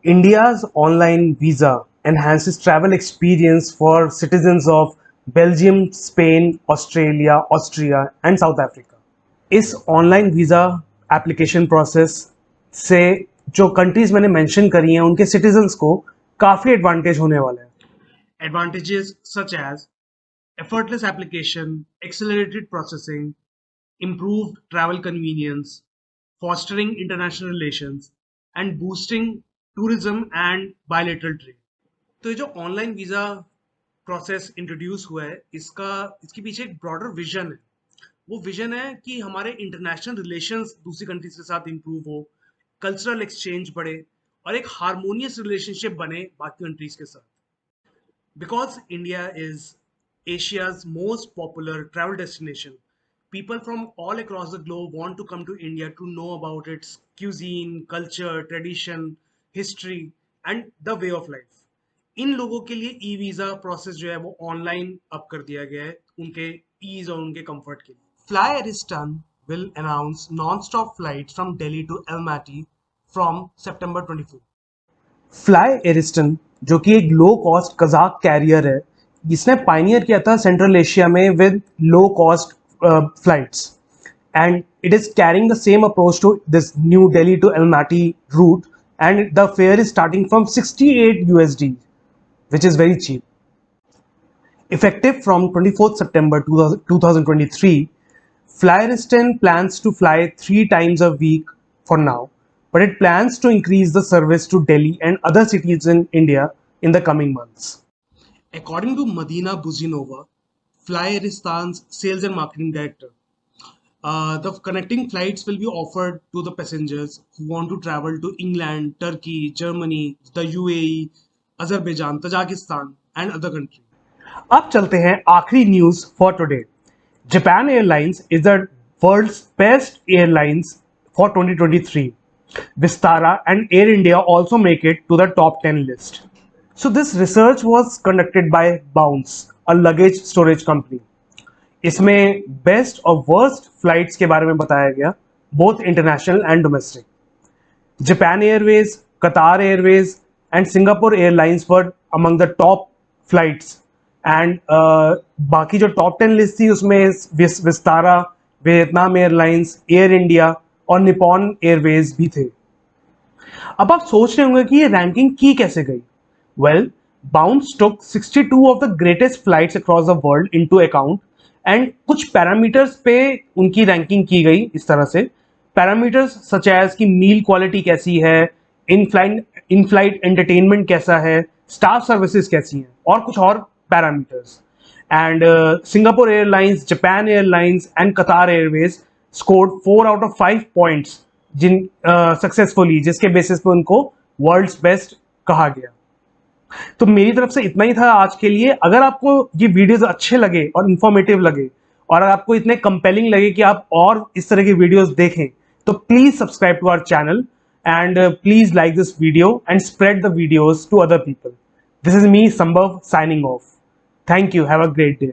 India's online visa enhances travel experience for citizens of Belgium, Spain, Australia, Austria, and South Africa. इस online visa application process से जो countries मैंने mention करी हैं उनके citizens को काफ़ी एडवांटेज होने वाला है. Advantages such as effortless application, accelerated processing, improved travel convenience, fostering international relations, and boosting tourism and bilateral trade. तो ये जो ऑनलाइन वीज़ा प्रोसेस इंट्रोड्यूस हुआ है इसके पीछे एक ब्रॉडर विजन है. वो विजन है कि हमारे इंटरनेशनल रिलेशंस दूसरी कंट्रीज के साथ इंप्रूव हो, कल्चरल एक्सचेंज बढ़े और एक हारमोनियस रिलेशनशिप बने बाकी कंट्रीज के साथ. Because India is Asia's most popular travel destination, people from all across the globe want to come to India to know about its cuisine, culture, tradition, history, and the way of life. इन लोगों के लिए e visa process जो है वो online up कर दिया गया है उनके ईज और उनके कंफर्ट के लिए. Fly Aristan will announce non-stop flights from Delhi to Almaty from September 24. Fly Ariston जो कि एक लो कॉस्ट कजाक कैरियर है, जिसने पाइनियर किया था सेंट्रल एशिया में with low cost flights, and it is carrying the same approach to this New Delhi to Almaty route, and the fare is starting from 68 USD, which is very cheap. Effective from 24th September 2023, Flyeristan plans to fly 3 times a week for now, but it plans to increase the service to Delhi and other cities in India in the coming months. According to Madina Buzinova, Flyeristan's sales and marketing director, the connecting flights will be offered to the passengers who want to travel to England, Turkey, Germany, the UAE, Azerbaijan, Tajikistan, and other countries. अब चलते हैं आखिरी news for today. Japan Airlines is the world's best airlines for 2023. Vistara and Air India also make it to the top 10 list. So this research was conducted by Bounce, a luggage storage company. इसमें best और worst flights के बारे में बताया गया, both international and domestic. Japan Airways, Qatar Airways, and Singapore Airlines were among the top flights. And बाकी जो top 10 list थी उसमें Vistara, Vietnam airlines, air India और निपॉन एयरवेज भी थे. अब आप सोच रहे होंगे कि ये रैंकिंग की कैसे गई. Well, bounce took 62 of the greatest flights across the world into account, and कुछ पैरामीटर्स पे उनकी रैंकिंग की गई इस तरह से. पैरामीटर्स सच एज कि मील क्वालिटी कैसी है, इन फ्लाइट एंटरटेनमेंट कैसा है, स्टाफ सर्विसेज कैसी हैं, और कुछ और parameters. And Singapore Airlines, Japan Airlines, and Qatar Airways scored 4 out of 5 points successfully, जिसके बेसिस पे उनको वर्ल्ड्स बेस्ट कहा गया. तो मेरी तरफ से इतना ही था आज के लिए. अगर आपको ये वीडियोस अच्छे लगे और इंफॉर्मेटिव लगे और अगर आपको इतने कंपेलिंग लगे कि आप और इस तरह की वीडियोस देखें, तो please subscribe to our channel and please like this video and spread the videos to other people. This is me, Sambhav, signing off. Thank you. Have a great day.